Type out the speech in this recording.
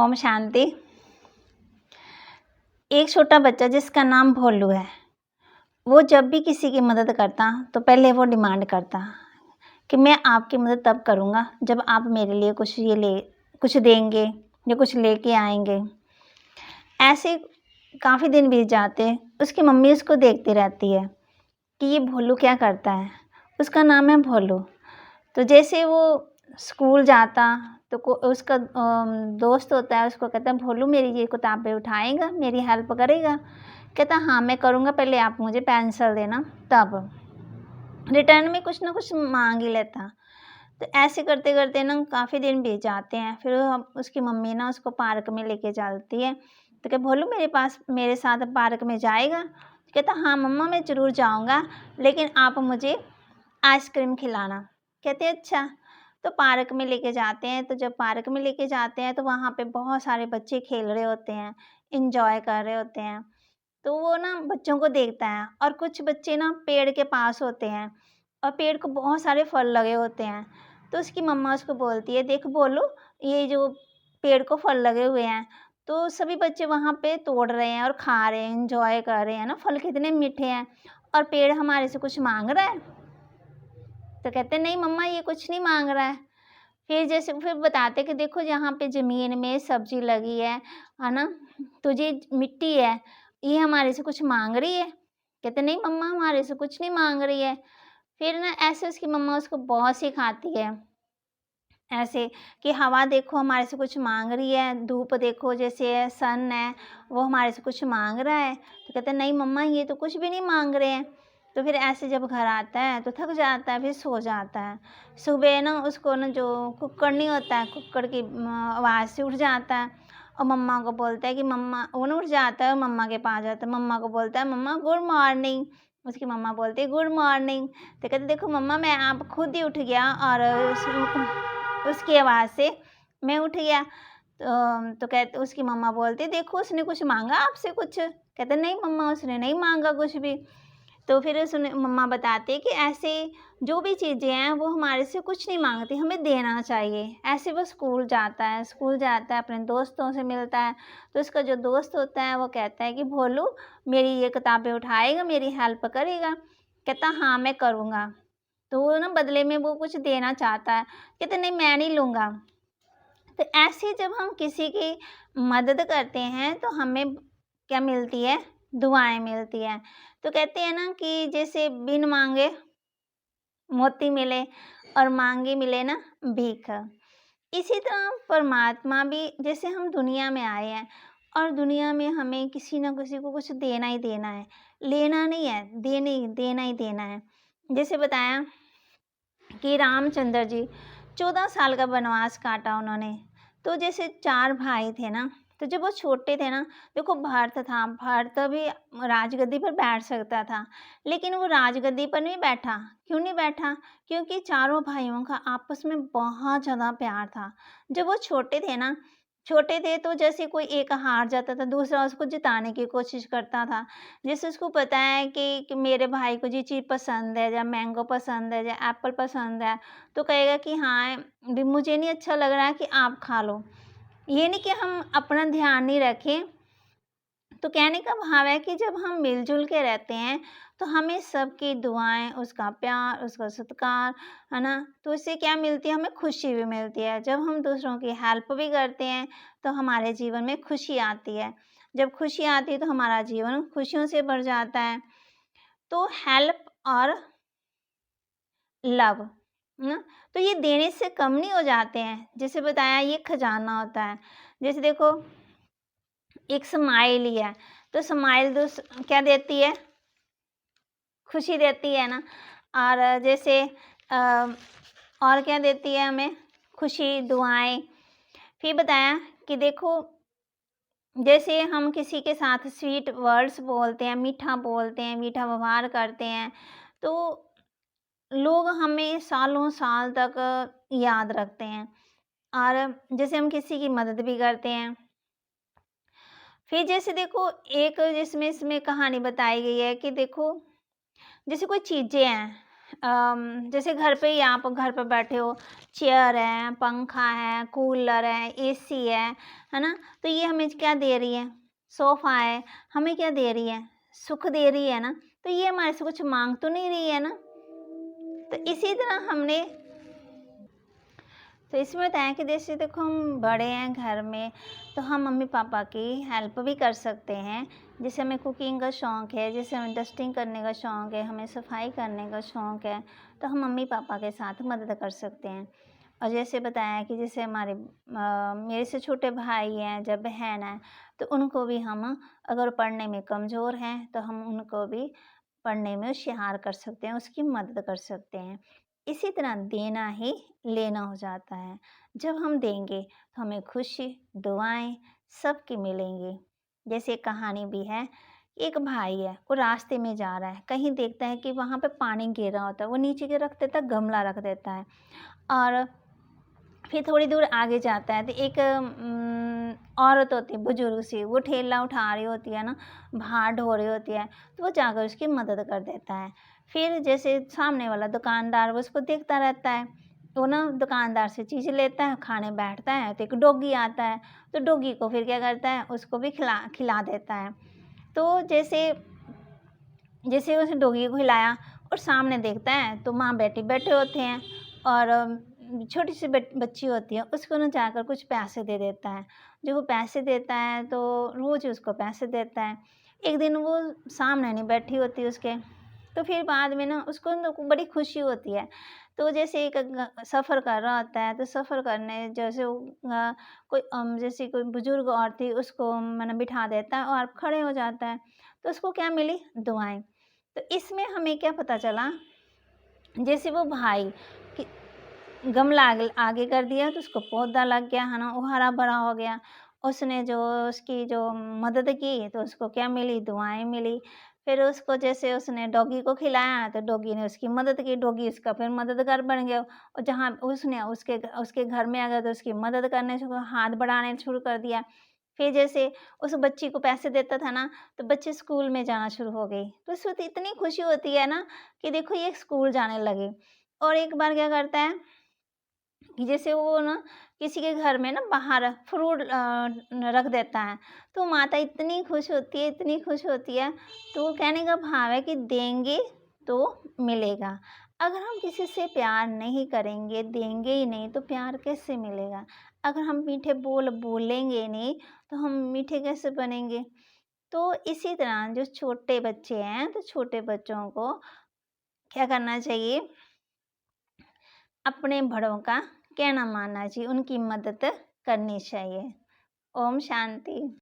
ओम शांति। एक छोटा बच्चा जिसका नाम भोलू है, वो जब भी किसी की मदद करता तो पहले वो डिमांड करता कि मैं आपकी मदद तब करूँगा जब आप मेरे लिए कुछ देंगे या कुछ लेके आएँगे। ऐसे काफ़ी दिन बीत जाते, उसकी मम्मी उसको देखती रहती है कि ये भोलू क्या करता है। उसका नाम है भोलू। तो जैसे वो स्कूल जाता तो उसका दोस्त होता है, उसको कहता है भोलू मेरी ये किताबें उठाएगा, मेरी हेल्प करेगा। कहता हाँ मैं करूँगा, पहले आप मुझे पेंसिल देना। तब रिटर्न में कुछ ना कुछ मांग ही लेता। तो ऐसे करते करते ना काफ़ी दिन बीत जाते हैं। फिर उसकी मम्मी ना उसको पार्क में लेके चलती है। तो क्या भोलू मेरे साथ पार्क में जाएगा? कहता हाँ मम्मा मैं ज़रूर जाऊँगा, लेकिन आप मुझे आइसक्रीम खिलाना। कहते अच्छा। तो पार्क में लेके जाते हैं। तो जब पार्क में लेके जाते हैं तो वहाँ पे बहुत सारे बच्चे खेल रहे होते हैं, एंजॉय कर रहे होते हैं। तो वो ना बच्चों को देखता है और कुछ बच्चे ना पेड़ के पास होते हैं और पेड़ को बहुत सारे फल लगे होते हैं। तो उसकी मम्मा उसको बोलती है देख बोलो, ये जो पेड़ को फल लगे हुए हैं। तो सभी बच्चे वहाँ पे तोड़ रहे हैं और खा रहे हैं, एंजॉय कर रहे हैं ना, फल कितने मीठे हैं और पेड़ हमारे से कुछ मांग रहा है। तो कहते नहीं मम्मा ये कुछ नहीं मांग रहा है। फिर बताते कि देखो यहाँ पे ज़मीन में सब्ज़ी लगी है ना? तो ये मिट्टी है, ये हमारे से कुछ माँग रही है? कहते नहीं मम्मा हमारे से कुछ नहीं माँग रही है। फिर ना ऐसे उसकी मम्मा उसको बहुत सिखाती है, ऐसे कि हवा देखो हमारे से कुछ माँग रही है, धूप देखो जैसे सन है, वो हमारे से कुछ माँग रहा है। तो कहते नहीं मम्मा ये तो कुछ भी नहीं माँग रहे हैं। तो फिर ऐसे जब घर आता है तो थक जाता है, फिर सो जाता है। सुबह ना उसको ना जो कुक्कड़ नहीं होता है, कुक्कड़ की आवाज़ से उठ जाता है और मम्मा को बोलता है कि मम्मा, वो ना उठ जाता है और मम्मा के पास जाता है। मम्मा को बोलता है मम्मा गुड मॉर्निंग। उसकी मम्मा बोलती है गुड मॉर्निंग। तो कहते देखो मम्मा मैं आप खुद ही उठ गया और उसकी आवाज़ से मैं उठ गया। तो कहते उसकी मम्मा बोलती देखो उसने कुछ माँगा आपसे कुछ? कहते नहीं मम्मा उसने नहीं माँगा कुछ भी। तो फिर उसने मम्मा बताती है कि ऐसे जो भी चीज़ें हैं वो हमारे से कुछ नहीं माँगती, हमें देना चाहिए। ऐसे वो स्कूल जाता है, अपने दोस्तों से मिलता है। तो उसका जो दोस्त होता है वो कहता है कि भोलू मेरी ये किताबें उठाएगा, मेरी हेल्प करेगा? कहता हाँ मैं करूँगा। तो वो ना बदले में वो कुछ देना चाहता है। कहते नहीं मैं नहीं लूँगा। तो ऐसे जब हम किसी की मदद करते हैं तो हमें क्या मिलती है? दुआएँ मिलती हैं। तो कहते हैं ना कि जैसे बिन माँगे मोती मिले और माँगे मिले ना भीख। इसी तरह परमात्मा भी, जैसे हम दुनिया में आए हैं और दुनिया में हमें किसी न किसी को कुछ देना ही देना है। लेना नहीं है, देना ही देना है। जैसे बताया कि रामचंद्र जी 14 साल का वनवास काटा उन्होंने। तो जैसे 4 भाई थे ना, तो जब वो छोटे थे ना, देखो भरत भी राजगद्दी पर बैठ सकता था, लेकिन वो राजगद्दी पर नहीं बैठा। क्यों नहीं बैठा? क्योंकि चारों भाइयों का आपस में बहुत ज़्यादा प्यार था। जब वो छोटे थे तो जैसे कोई एक हार जाता था, दूसरा उसको जिताने की कोशिश करता था। जैसे उसको पता है कि मेरे भाई को ये चीज़ पसंद है, या मैंगो पसंद है, या एप्पल पसंद है, तो कहेगा कि हाँ, भी मुझे नहीं अच्छा लग रहा है कि आप खा लो। ये नहीं कि हम अपना ध्यान नहीं रखें। तो कहने का भाव है कि जब हम मिल-जुल के रहते हैं, तो हमें सबकी दुआएँ, उसका प्यार, उसका सत्कार, है ना? तो इससे क्या मिलती है? हमें खुशी भी मिलती है। जब हम दूसरों की हेल्प भी करते हैं, तो हमारे जीवन में खुशी आती है। जब खुशी आती है, तो हमारा जीवन खुशियों से भर जाता है। तो हेल्प और लव, है ना? तो ये देने से कम नहीं हो जाते हैं। जैसे बताया ये खजाना होता है। जैसे देखो एक स्माइल ही है, तो स्माइल क्या देती है? खुशी देती है ना। और जैसे और क्या देती है हमें? खुशी, दुआएँ। फिर बताया कि देखो जैसे हम किसी के साथ स्वीट वर्ड्स बोलते हैं, मीठा बोलते हैं, मीठा व्यवहार करते हैं, तो लोग हमें सालों साल तक याद रखते हैं। और जैसे हम किसी की मदद भी करते हैं। फिर जैसे देखो एक जिसमें इसमें कहानी बताई गई है कि देखो जैसे कोई चीज़ें हैं, जैसे घर पे ही आप घर पे बैठे हो, चेयर है, पंखा है, कूलर है, एसी है ना? तो ये हमें क्या दे रही है? सोफ़ा है, हमें क्या दे रही है? सुख दे रही है ना? तो ये हमारे से कुछ माँग तो नहीं रही है ना? तो इसी तरह हमने तो इसमें बताया कि जैसे देखो हम बड़े हैं घर में, तो हम मम्मी-पापा की हेल्प भी कर सकते हैं। जैसे हमें कुकिंग का शौक़ है, जैसे हमें डस्टिंग करने का शौक़ है, हमें सफाई करने का शौक़ है, तो हम मम्मी-पापा के साथ मदद कर सकते हैं। और जैसे बताया कि जैसे मेरे से छोटे भाई हैं, जब बहन है, तो उनको भी हम अगर पढ़ने में कमज़ोर हैं, तो हम उनको भी पढ़ने में होशियार कर सकते हैं, उसकी मदद कर सकते हैं। इसी तरह देना ही लेना हो जाता है। जब हम देंगे तो हमें खुशी, दुआएँ सबकी मिलेंगी। जैसे एक कहानी भी है, एक भाई है, वो रास्ते में जा रहा है, कहीं देखता है कि वहाँ पे पानी गिर रहा होता है, वो नीचे के रख देता है, गमला रख देता है और फिर थोड़ी दूर आगे जाता है तो एक औरत होती है बुजुर्ग सी, वो ठेला उठा रही होती है ना, भार ढो रही होती है, तो वो जाकर उसकी मदद कर देता है। फिर जैसे सामने वाला दुकानदार वो उसको देखता रहता है, वो ना दुकानदार से चीज़ लेता है, खाने बैठता है तो एक डॉगी आता है, तो डॉगी को फिर क्या करता है, उसको भी खिला खिला देता है। तो जैसे जैसे उस डॉगी को खिलाया और सामने देखता है तो माँ-बेटी बैठे होते हैं और छोटी सी बच्ची होती है, उसको ना जाकर कुछ पैसे दे देता है। जब वो पैसे देता है तो रोज़ उसको पैसे देता है। एक दिन वो सामने नहीं बैठी होती उसके, तो फिर बाद में ना उसको ना बड़ी खुशी होती है। तो जैसे एक सफ़र कर रहा होता है, तो सफ़र करने जैसे वो जैसे कोई बुज़ुर्ग औरत थी उसको माने बिठा देता है और खड़े हो जाता है, तो उसको क्या मिली? दुआएँ। तो इसमें हमें क्या पता चला, जैसे वो भाई कि गमला आगे कर दिया तो उसको पौधा लग गया, है ना? वो हरा-भरा हो गया। उसने जो उसकी जो मदद की तो उसको क्या मिली? दुआएँ मिली। फिर उसको जैसे उसने डॉगी को खिलाया तो डॉगी ने उसकी मदद की, डॉगी उसका फिर मददगार बन गया और जहाँ उसने उसके घर में आ गया तो उसकी मदद करने शुरू हाथ बढ़ाने शुरू कर दिया। फिर जैसे उस बच्ची को पैसे देता था ना, तो बच्ची स्कूल में जाना शुरू हो गई। तो उस वक़्त इतनी खुशी होती है ना कि देखो ये स्कूल जाने लगी। और एक बार क्या करता है कि जैसे वो ना किसी के घर में ना बाहर फ्रूट रख देता है, तो माता इतनी खुश होती है, इतनी खुश होती है, तो वो कहने का भाव है कि देंगे तो मिलेगा। अगर हम किसी से प्यार नहीं करेंगे, देंगे ही नहीं, तो प्यार कैसे मिलेगा? अगर हम मीठे बोल बोलेंगे नहीं, तो हम मीठे कैसे बनेंगे? तो इसी तरह जो छोटे बच्चे हैं, तो छोटे बच्चों को क्या करना चाहिए? अपने बड़ों का कहना मानना चाहिए, उनकी मदद करनी चाहिए। ओम शांति।